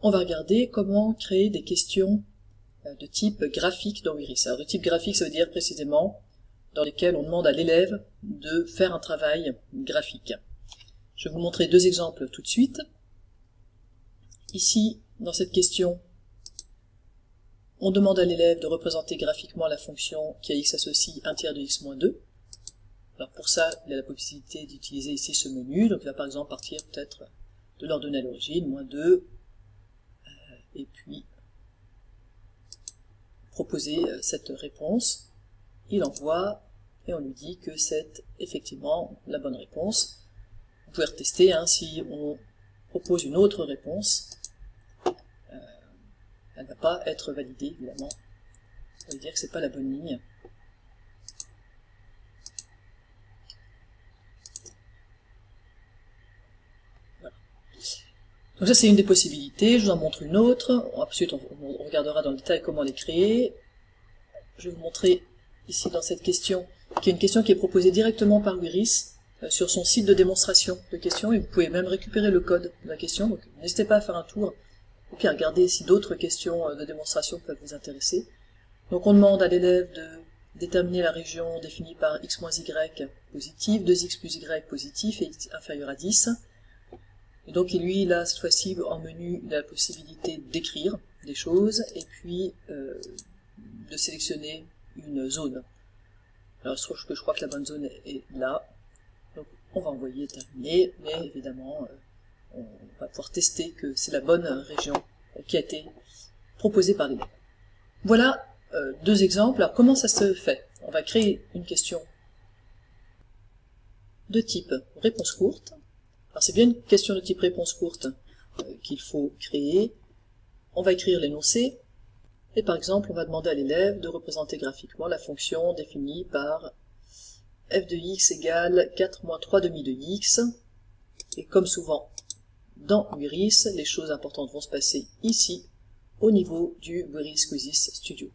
on va regarder comment créer des questions de type graphique dans Wiris. Alors de type graphique, ça veut dire précisément dans lesquelles on demande à l'élève de faire un travail graphique. Je vais vous montrer deux exemples tout de suite. Ici, dans cette question, on demande à l'élève de représenter graphiquement la fonction qui a x associe 1 tiers de x moins 2. Alors pour ça, il a la possibilité d'utiliser ici ce menu. Donc il va par exemple partir peut-être de l'ordonnée à l'origine, moins 2, et puis proposer cette réponse. Il envoie et on lui dit que c'est effectivement la bonne réponse. Vous pouvez retester, hein, si on propose une autre réponse, elle ne va pas être validée évidemment. Ça veut dire que c'est pas la bonne ligne. Voilà. Donc ça c'est une des possibilités, je vous en montre une autre. Ensuite on regardera dans le détail comment les créer. Je vais vous montrer ici dans cette question, qui est une question qui est proposée directement par Wiris sur son site de démonstration de questions, et vous pouvez même récupérer le code de la question, donc n'hésitez pas à faire un tour, et puis à regarder si d'autres questions de démonstration peuvent vous intéresser. Donc on demande à l'élève de déterminer la région définie par x moins y positif, 2x plus y positif et x inférieur à 10. Et donc lui, là, cette fois-ci, en menu, il a la possibilité d'écrire des choses, et puis de sélectionner une zone. Alors je crois que la bonne zone est là, donc on va envoyer terminer, mais évidemment on va pouvoir tester que c'est la bonne région qui a été proposée par l'élève. Voilà deux exemples. Alors comment ça se fait? On va créer une question de type réponse courte. Alors c'est bien une question de type réponse courte qu'il faut créer. On va écrire l'énoncé. Et par exemple, on va demander à l'élève de représenter graphiquement la fonction définie par f de x égale 4 moins 3 demi de x. Et comme souvent dans Wiris, les choses importantes vont se passer ici, au niveau du Wiris Quizzes Studio.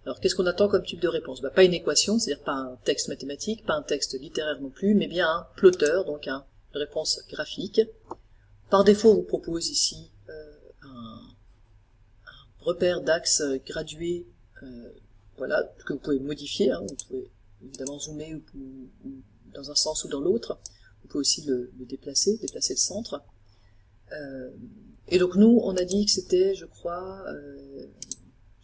Alors qu'est-ce qu'on attend comme type de réponse? Pas une équation, c'est-à-dire pas un texte mathématique, pas un texte littéraire non plus, mais bien un plotter, donc une réponse graphique. Par défaut, on vous propose ici un repère d'axes gradués, voilà, que vous pouvez modifier, hein, vous pouvez évidemment zoomer ou dans un sens ou dans l'autre, vous pouvez aussi le déplacer le centre. Et donc nous, on a dit que c'était, je crois,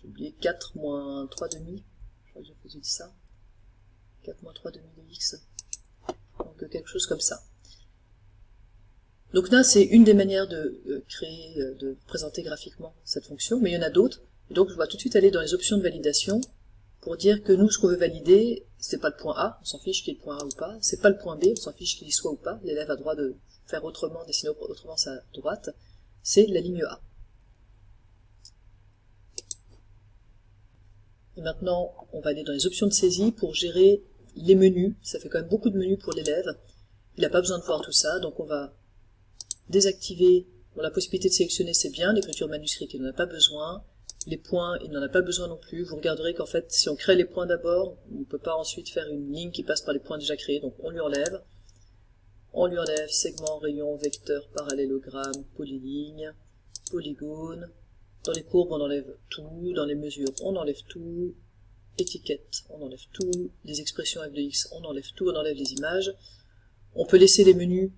j'ai oublié, 4 moins 3 demi, je crois que je vous ai dit ça, 4 moins 3 demi de x, donc quelque chose comme ça. Donc là, c'est une des manières de créer, de présenter graphiquement cette fonction, mais il y en a d'autres. Et donc, je vais tout de suite aller dans les options de validation pour dire que nous, ce qu'on veut valider, c'est pas le point A, on s'en fiche qu'il y ait le point A ou pas, c'est pas le point B, on s'en fiche qu'il y soit ou pas, l'élève a droit de faire autrement, dessiner autrement sa droite, c'est la ligne A. Et maintenant, on va aller dans les options de saisie pour gérer les menus. Ça fait quand même beaucoup de menus pour l'élève. Il n'a pas besoin de voir tout ça, donc on va désactiver la possibilité de sélectionner, c'est bien, l'écriture manuscrite, il n'en a pas besoin, les points, il n'en a pas besoin non plus. Vous regarderez qu'en fait, si on crée les points d'abord, on ne peut pas ensuite faire une ligne qui passe par les points déjà créés, donc on lui enlève segment, rayon, vecteur, parallélogramme, polyligne, polygone. Dans les courbes, on enlève tout, dans les mesures, on enlève tout, étiquette, on enlève tout, les expressions f de x, on enlève tout, on enlève les images. On peut laisser les menus,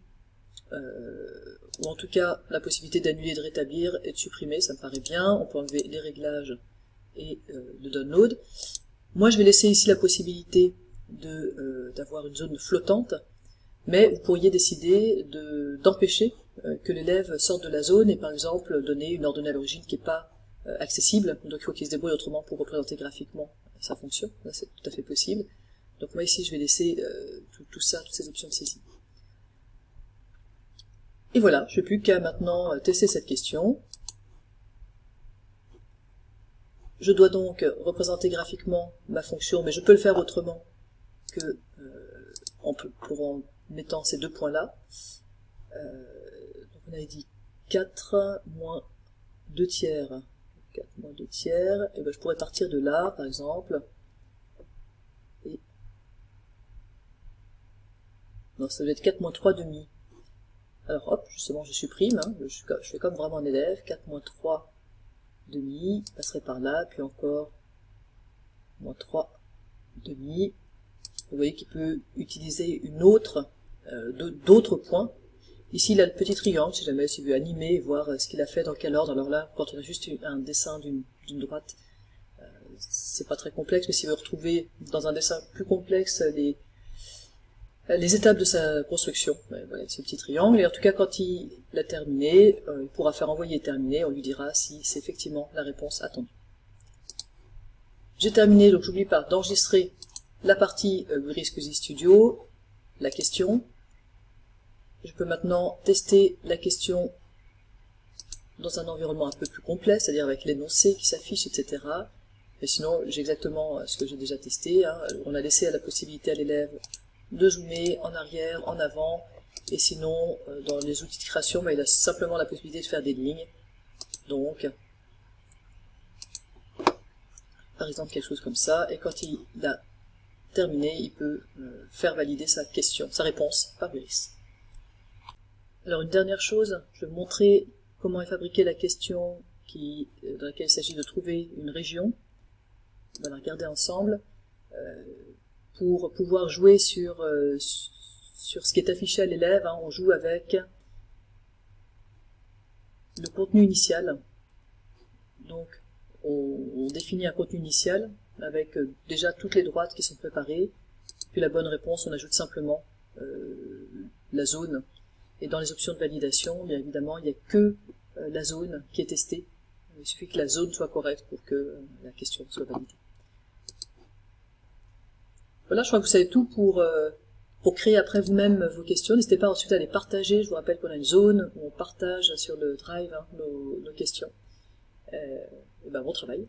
ou en tout cas la possibilité d'annuler, de rétablir et de supprimer, ça me paraît bien. On peut enlever les réglages et le download. Moi je vais laisser ici la possibilité d'avoir une zone flottante, mais vous pourriez décider d'empêcher que l'élève sorte de la zone et par exemple donner une ordonnée à l'origine qui n'est pas accessible, donc il faut qu'il se débrouille autrement pour représenter graphiquement sa fonction. Là c'est tout à fait possible. Donc moi ici je vais laisser tout ça, toutes ces options de saisie. Et voilà, je n'ai plus qu'à maintenant tester cette question. Je dois donc représenter graphiquement ma fonction, mais je peux le faire autrement que en mettant ces deux points-là. Donc on avait dit 4 moins 2 tiers. 4 moins 2 tiers, et ben je pourrais partir de là, par exemple. Et non, ça doit être 4 moins 3 demi. Alors hop, justement je supprime, hein, je fais comme vraiment un élève, 4 moins 3 demi, passerait par là, puis encore moins 3 demi. Vous voyez qu'il peut utiliser une autre, d'autres points. Ici il a le petit triangle, si jamais il veut animer et voir ce qu'il a fait, dans quel ordre. Alors là, quand on a juste un dessin d'une droite, c'est pas très complexe, mais s'il veut retrouver dans un dessin plus complexe les étapes de sa construction, voilà, ce petit triangle, et en tout cas quand il l'a terminé, il pourra faire envoyer terminé, on lui dira si c'est effectivement la réponse attendue. J'ai terminé, donc j'oublie pas d'enregistrer la partie Squeezie Studio, la question. Je peux maintenant tester la question dans un environnement un peu plus complet, c'est-à-dire avec l'énoncé qui s'affiche, etc. Et sinon, j'ai exactement ce que j'ai déjà testé, hein. On a laissé la possibilité à l'élève de zoomer en arrière, en avant, et sinon, dans les outils de création, il a simplement la possibilité de faire des lignes. Donc, par exemple, quelque chose comme ça, et quand il a terminé, il peut faire valider sa question, sa réponse par Veris. Alors, une dernière chose, je vais vous montrer comment est fabriquée la question dans laquelle il s'agit de trouver une région. On va la regarder ensemble. Pour pouvoir jouer sur ce qui est affiché à l'élève, hein, on joue avec le contenu initial. Donc, on définit un contenu initial avec déjà toutes les droites qui sont préparées. Puis la bonne réponse, on ajoute simplement la zone. Et dans les options de validation, bien évidemment, il n'y a que la zone qui est testée. Il suffit que la zone soit correcte pour que la question soit validée. Voilà, je crois que vous savez tout pour créer après vous-même vos questions. N'hésitez pas ensuite à les partager. Je vous rappelle qu'on a une zone où on partage sur le Drive, hein, nos questions. Et ben, bon travail.